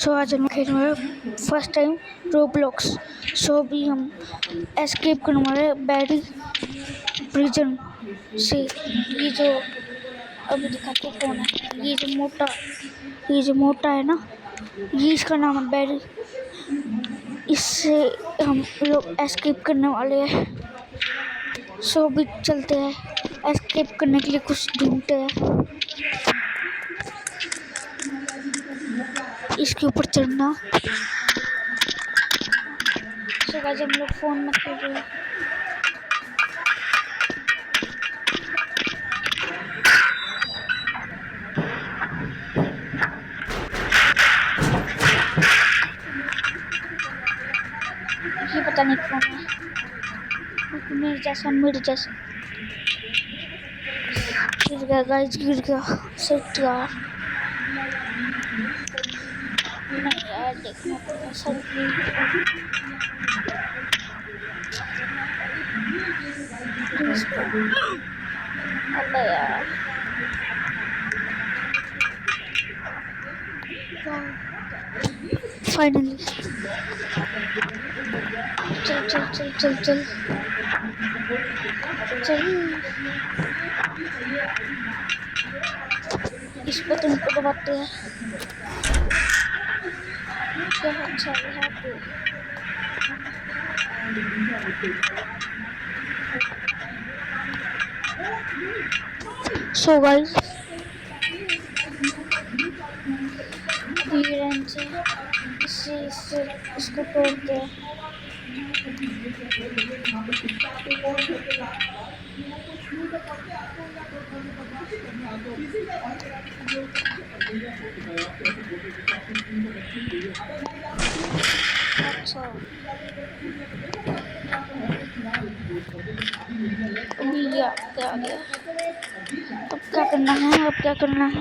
सो आज हम खेलने वाले फर्स्ट टाइम रोब्लॉक्स। सो अभी हम एस्केप करने वाले बैड प्रिजन से। ये जो अभी दिखाते कौन है, ये जो मोटा है ना, ये इसका नाम है बैड। इससे हम लोग एस्केप करने वाले हैं। सो अभी चलते हैं, एस्केप करने के लिए कुछ ढूंढते हैं। इसके ऊपर चढ़ना। सो गाइस हम लोग फोन में खेल रहे हैं। ये पता नहीं कौन है, मेरे जैसा गिर गया गाइस, गिर गया। सेट यार, नहीं यार, देखना पड़ेगा सब। अबे यार, फाइनली चल चल चल चल चल चल। इस बटन को दबाते हैं। क्या अच्छा है यहाँ पे। सो गाइस इसको तोड़ते हैं। अच्छा, अभी ये आ गया। अब क्या करना है?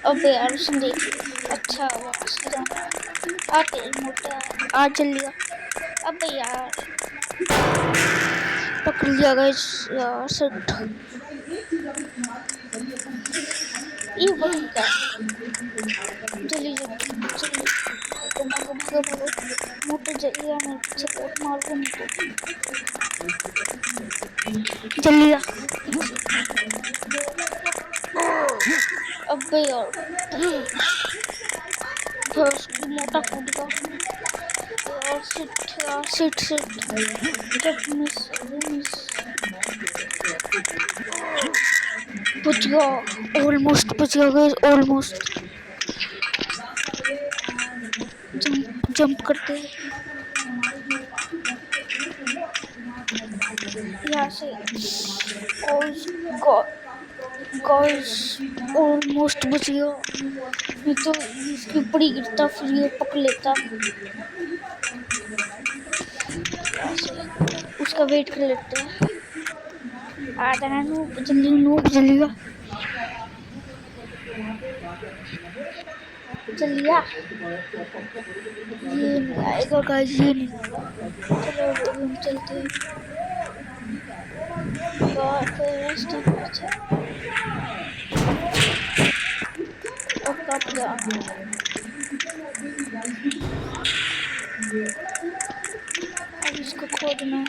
अबे यार उसने अच्छा वापस जाना। आते मोटा आ चल लिया। अबे यार पकड़ लिया गाइस यार। सेट ये बटन का जल्दी भागो मोटे जल्दी आने सपोर्ट मार को जल्दी आ। अबे यार मोटा कूद का यार। सिट जब मिस बच गया, ऑलमोस्ट बच गया गाइस, ऑलमोस्ट। जंप करते यहाँ से। गाइस ऑलमोस्ट बच गया, नहीं तो इसके ऊपर ही गिरता, फिर ये पकड़ लेता। उसका वेट कर लेते हैं। आ जाना नूब जल्दी आ। ये नहीं आएगा गाइस, ये नहीं आएगा। चलो अभी हम चलते हैं। अब इसको खोदना है।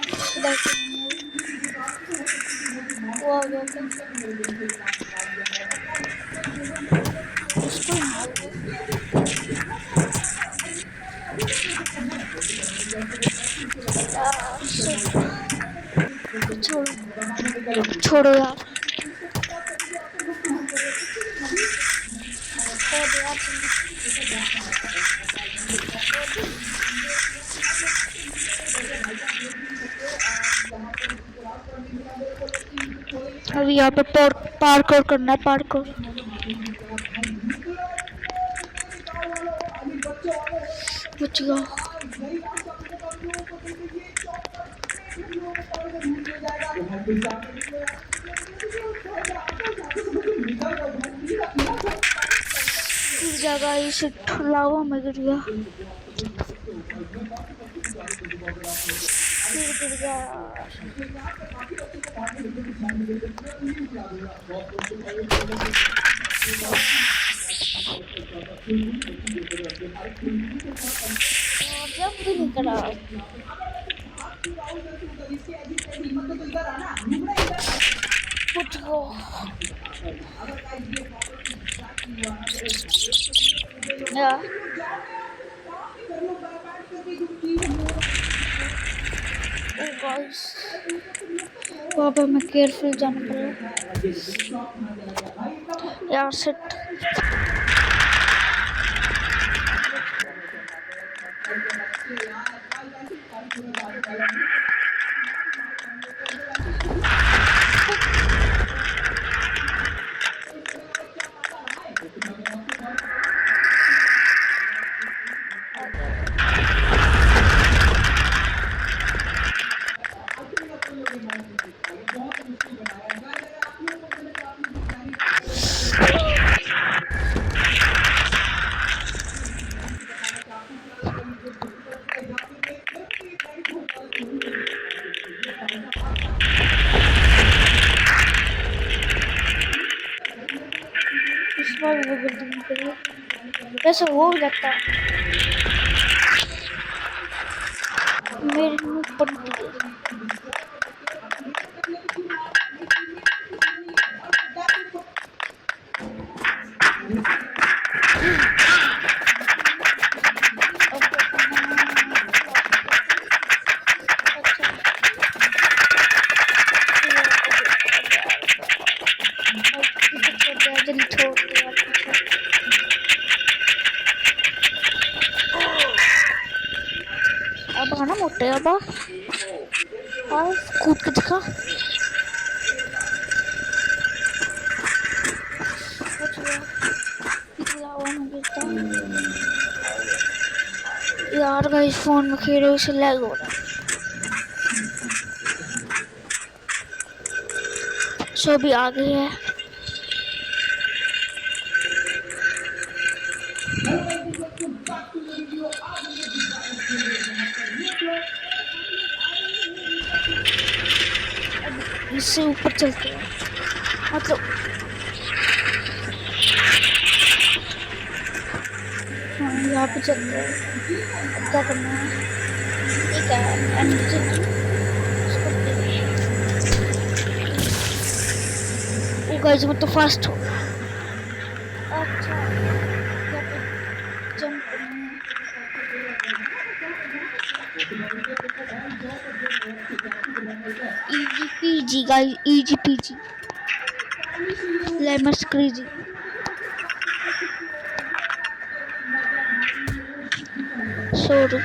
छोड़ो यार। अभी यहाँ पे पार्कोर करना है। पार्कोर बच गया। जगह इसे लावा में गिर गया। गिर गया। और जब भी नहीं करा। कुछ हो या ओ गाइस, वहाँ पे हमें केयरफुल जाना पड़ेगा यार। सिट इस बार वो बिल्डिंग करिए वैसे हो जाता है मेरे मुंह पर दिए। जल्दी छोड़ दिया अब आना मोटे अब आ कूद के दिखा। यार गाइस फोन में खेल रहे से लैग हो रहा है। सो भी आ गई है। इससे ऊपर चलते हैं मतलब हाँ यहाँ पे चलते हैं। अब क्या करना है ठीक है वो गाइस वो तो फास्ट हो। अच्छा यहाँ पे जंप करना है। Easy PG guys easy PG lemons crazy. Sorry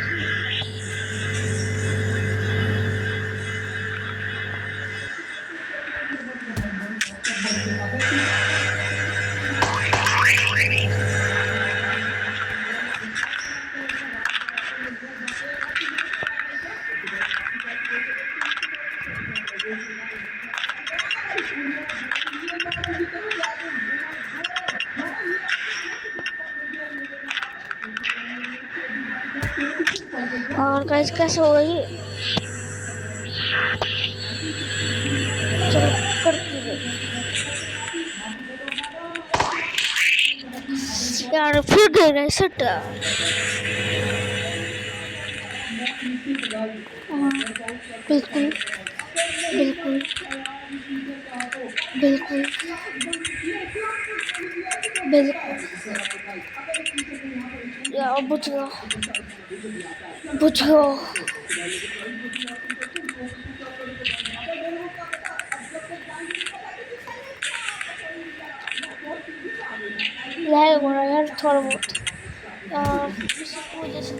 और गाइस कैसे हो गई चलो करती है यार फिर गए रहे सेट। बिल्कुल बिल्कुल बिल्कुल बिल्कुल यार बुझ गया लैग हो रहा है यार थोड़ा बहुत यार इसकी वजह से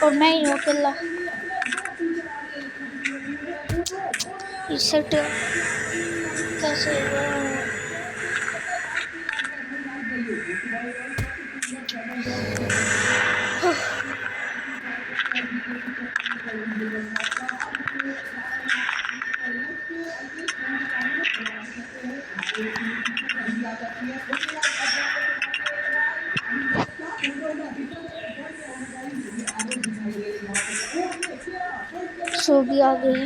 और मैं ही हूँ अकेला इस सेट कैसे सो भी आ गई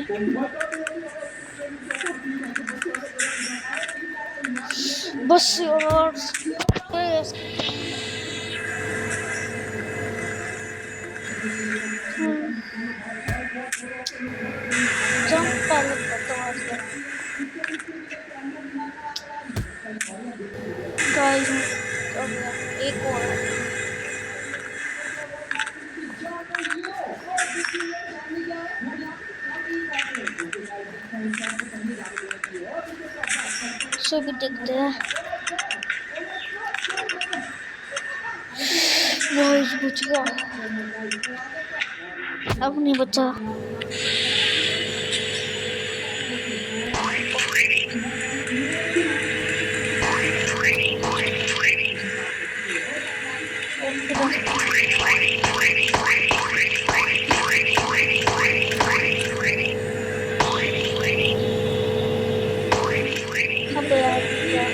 बस और जंप पहले करता हूँ आज गाइस। एक और सभी देखते हैं। गाइस बच गया, अब नहीं बचा। अबे यार क्या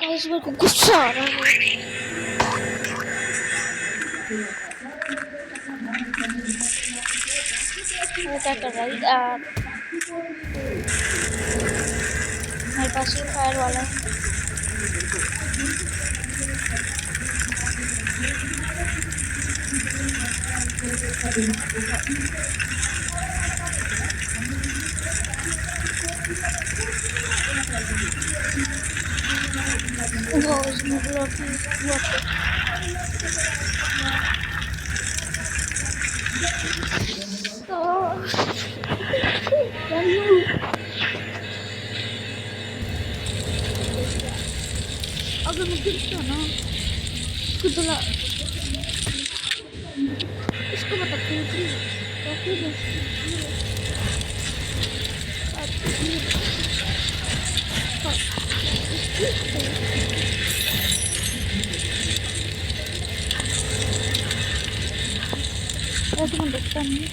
गाइस, मेरे को गुस्सा आ रहा है। वो क्या कर रहा है यार, मेरे पास ये फायर वाला है। वो उसमें ब्लॉक अगर मैं गिरता ना कुदला इसको बताते हैं प्लीज। ऐसे मैं देखता नहीं।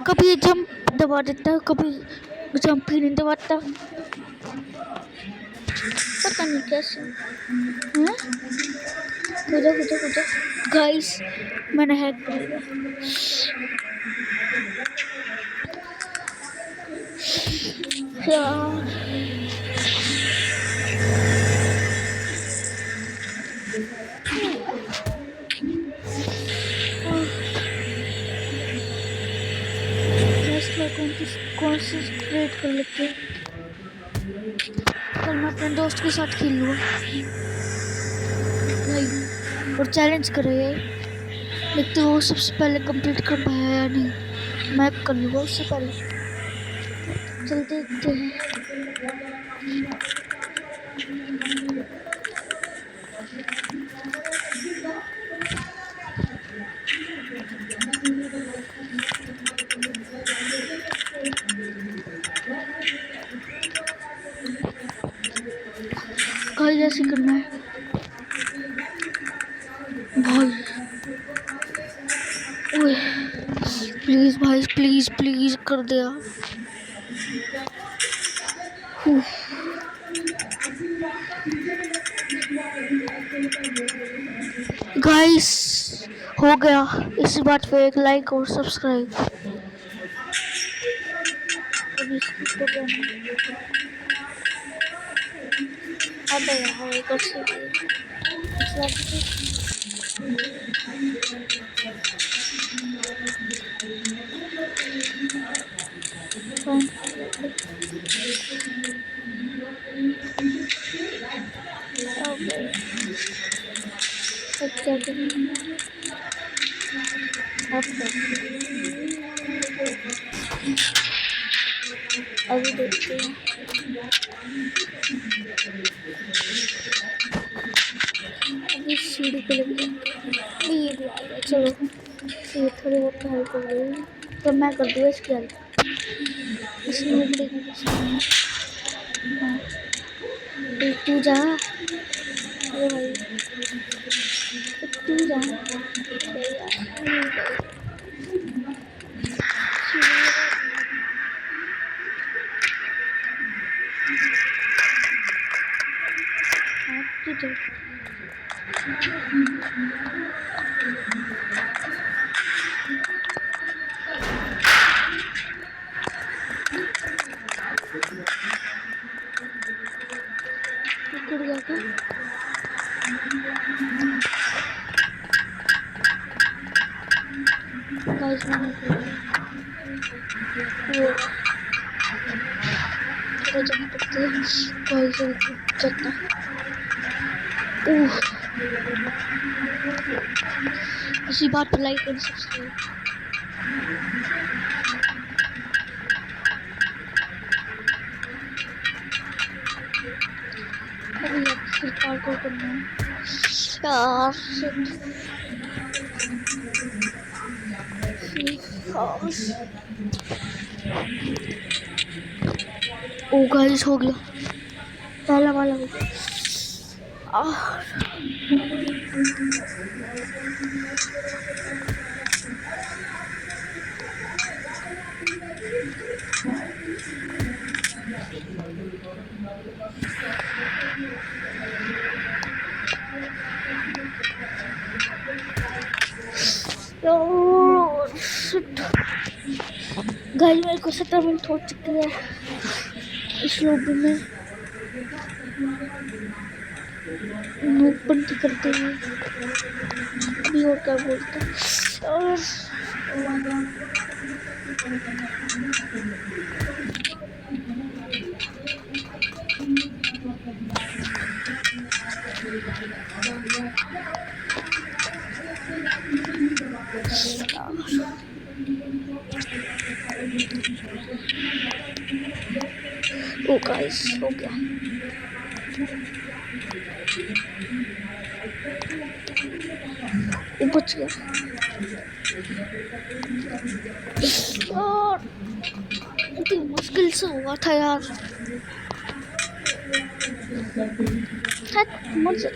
कभी जंप दबा देता है, कभी जंप ही नहीं दबाता, पता नहीं कैसे। कूदो कूदो कूदो गाइस, मैंने हैक कर लिया यार। कौन सी क्रिएट कर लेते हैं, कल मैं अपने दोस्त के साथ खेल लूँगा और चैलेंज करे। देखते हो सबसे पहले कंप्लीट कर पाया या नहीं, मैं कर लूँगा उससे पहले। चल देखते हैं। कल जैसे करना है भाई। ओए प्लीज भाई, प्लीज प्लीज कर दिया। गाइस हो गया, इसी बात पे एक लाइक और सब्सक्राइब। अब यार एक अभी देखते हैं। अभी सीढ़ी पे लग जाते हैं। अभी ये भी आ गया, चलो ये थोड़ी बहुत हेल्प हो गई। तो मैं कर दूँ इसकी हेल्प, इस नूबड़े की सामने। हाँ तू जा, अरे भाई तू जा। अरे यार तू जा। टूट गया क्या? गाइस मैंने वो थोड़ा जमा करते हैं गाइस चलता। ओह इसी बात पर लाइक और सब्सक्राइब। अभी अब फिर पार्कोर करना है यार। ओ गाइस हो गया, पहला वाला हो गया। गाइस मेरे को 17 मिनट हो चुके हैं इस लॉबी में। नूब बंदी करते हैं अभी, और क्या बोलते हैं। ओ गाइस हो गया। वो बच गया और इतनी मुश्किल से हुआ था यार। मर जा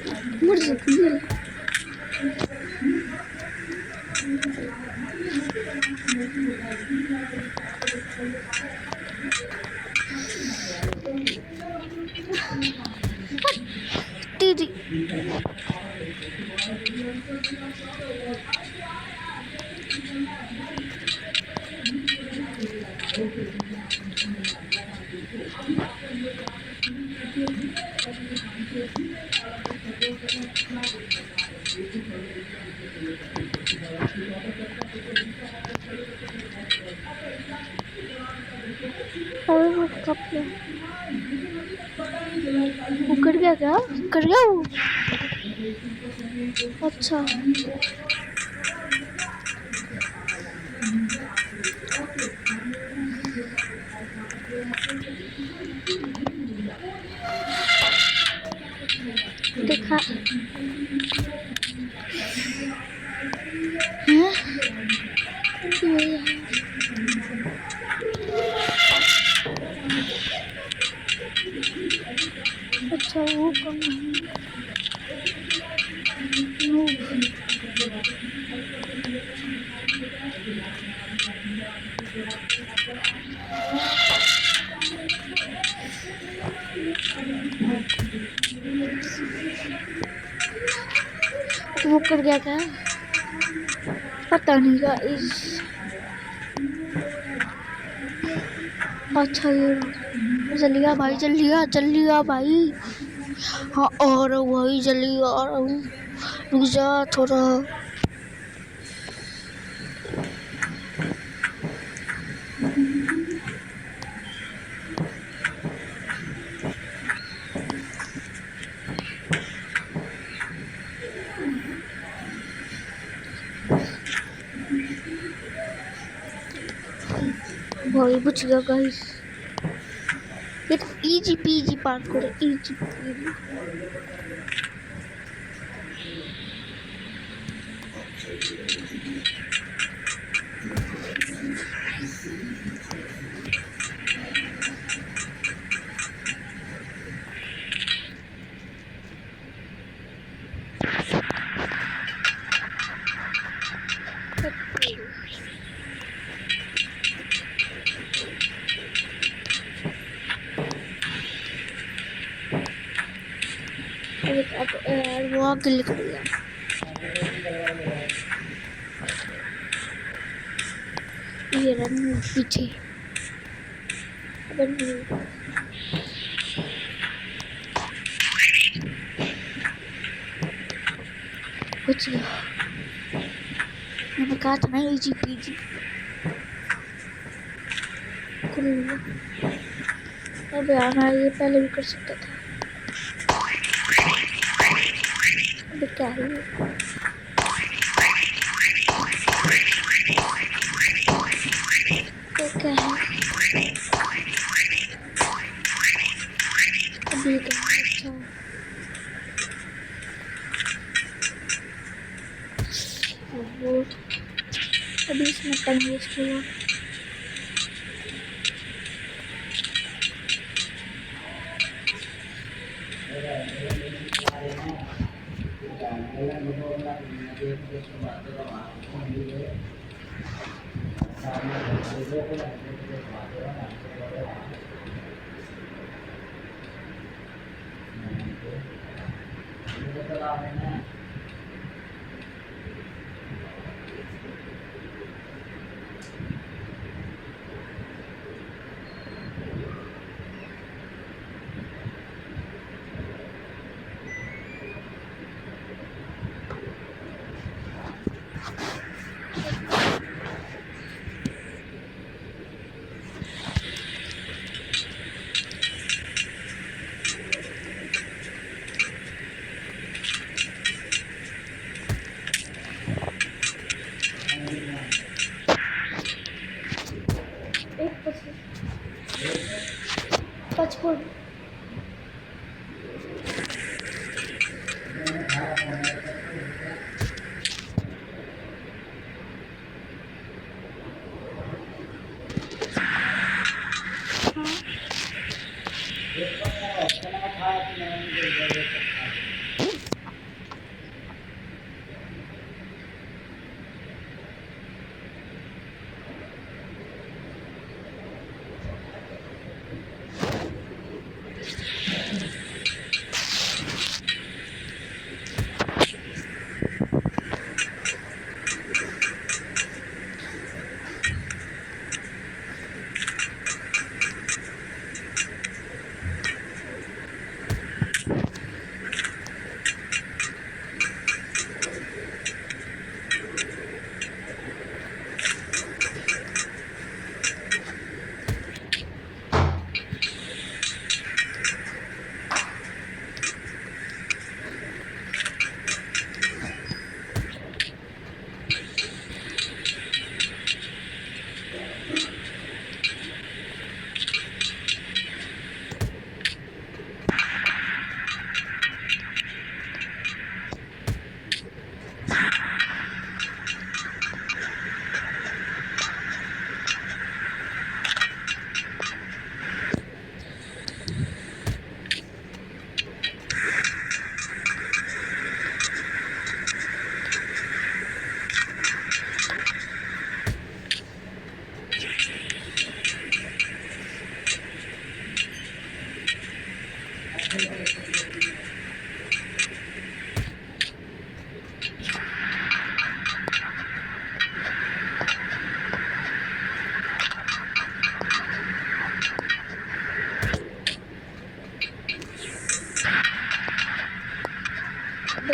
दीदी। अरे वो कब गया? वो कर गया क्या? कर गया वो? अच्छा देखा है? अच्छा वो कौन है? तो वो कर गया क्या? पता नहीं गाइस। अच्छा ये जल्दी आ भाई। हाँ और वही जल्दी आ रहा हूँ, रुक जा थोड़ा। भाई बच गया गाइस। ये तो इजी पीजी पार्कोर है, इजी पीजी। वो आगे लिख दिया ये रन पीछे कुछ मैंने कहा था ना इजी पीजी। अब यार मैं ये पहले भी कर सकता था। अब क्या है तो क्या है अभी तो अच्छा वो अभी इसमें टाइम वेस्ट हुआ। पचपन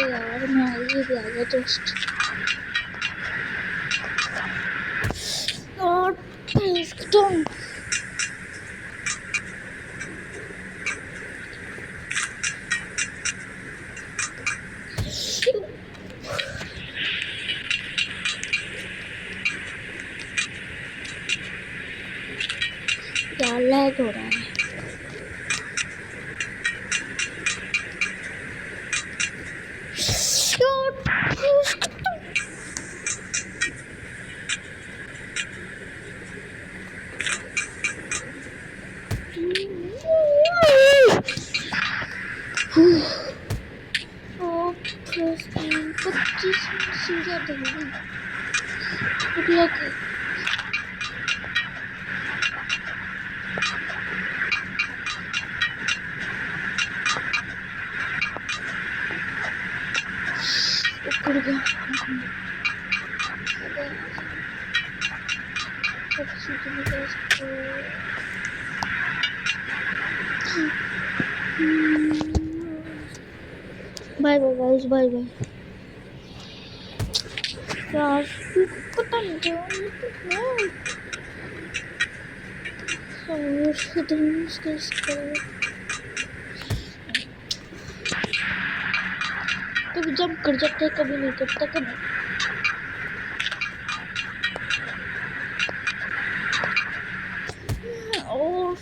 यार मैं ये भी आ गया दोस्त और तुम क्या लैग हो रहा है। Bye bye guys, bye bye यार। पता नहीं क्यों कभी जंप कर जाता है, कभी नहीं करता, कभी और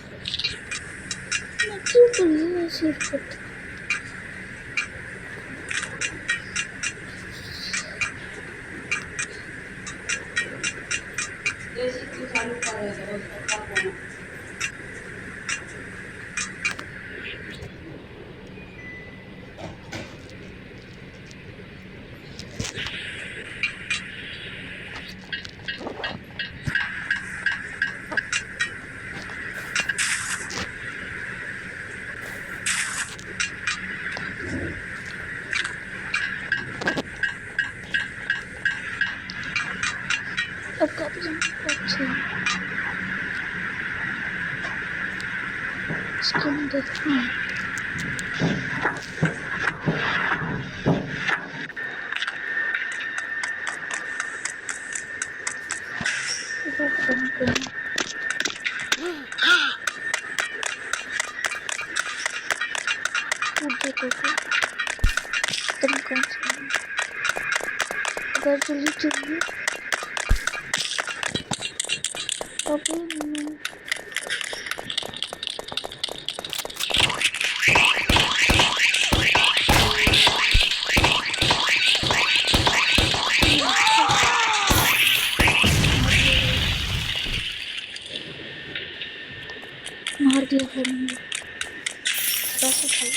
मैं क्यों कर रही हूँ ऐसे हरकत? अब काफी अच्छे इसके अंदर मार दिया है मैंने, पैसे खाई।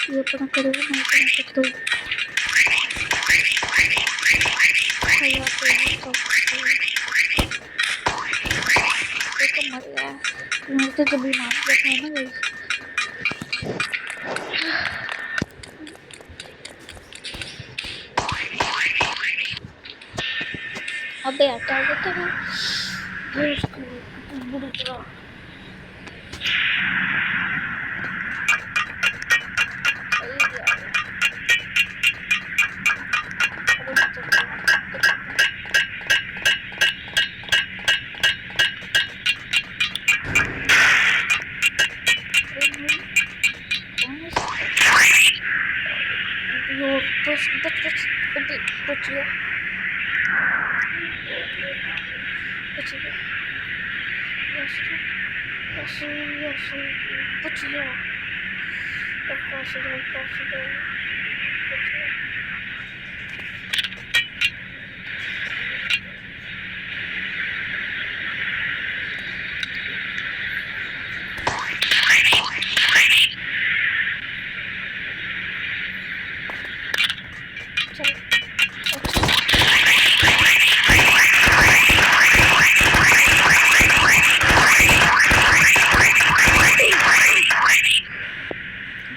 ये अपना करेगा, मैं अपना करता हूँ। तो जब भी मार दिया था ना गाइस, अबे हटा देता है ये उसको बुरी तरह।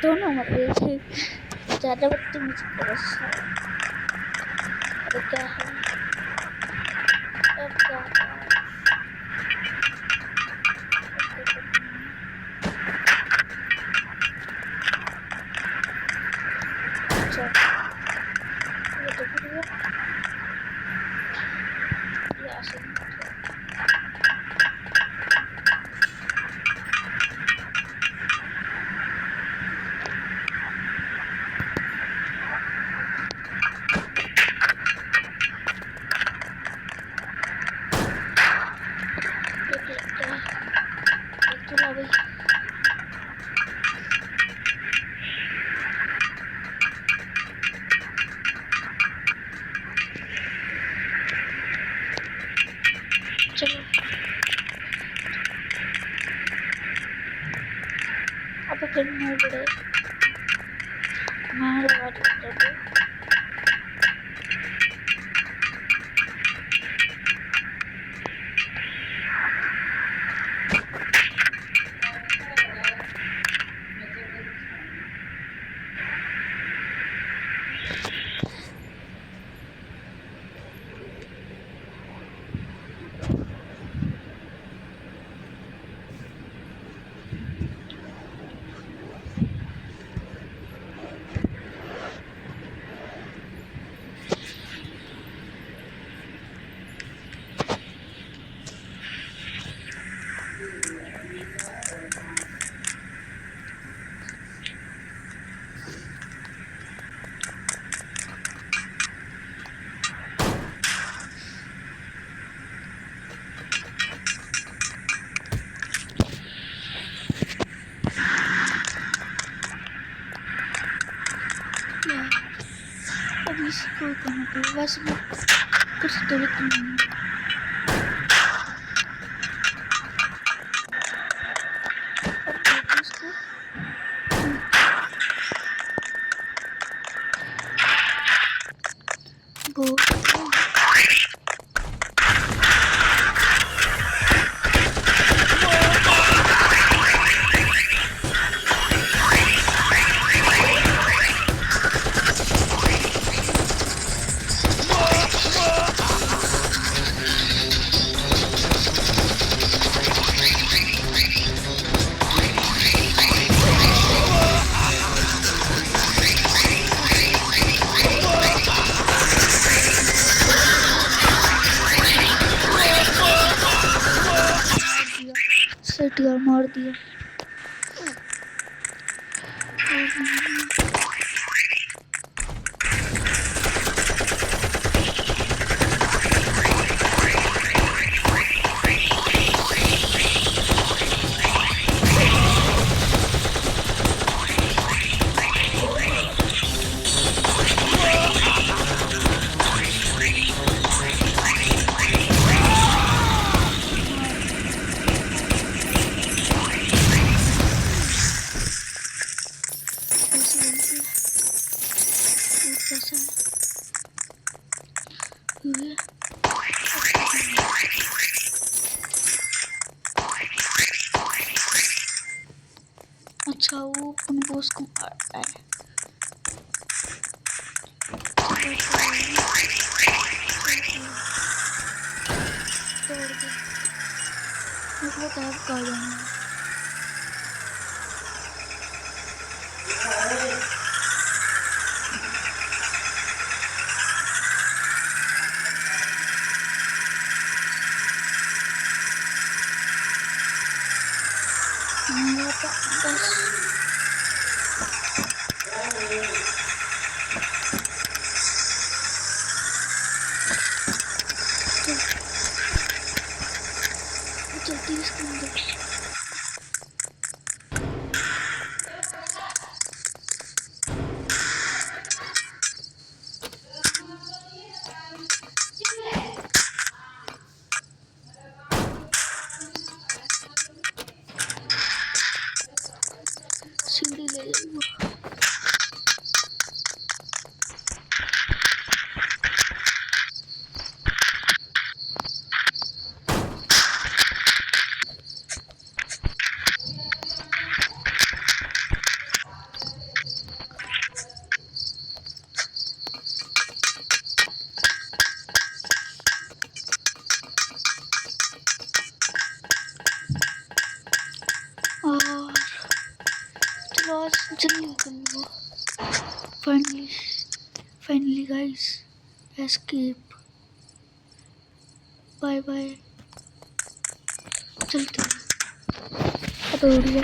दोनों मर गए थे, ज़्यादा बदतमीजी कर रहा है। अरे क्या है, अब क्या है? अच्छा ये तो बढ़िया, ये आसान चलो। अब फिर मैं बड़े मैं मत कर दो। अब इसको करना पड़ेगा, वैसे भी कुछ जरूरत नहीं है। अब देखो इसको सेटियर मार दिया। अच्छा वो अपने बॉस को मारता है। जल्दी इसके अंदर सीढ़ी ले जाऊंगा। और चलो आज जल्दी कर लो। Finally guys escape. Bye bye, चलते अब उड़ गया।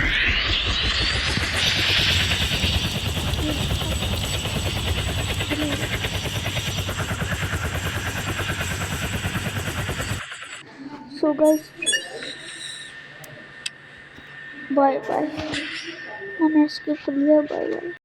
सो गाइस बाय बाय, मैंने एस्केप कर लिया। Bye bye.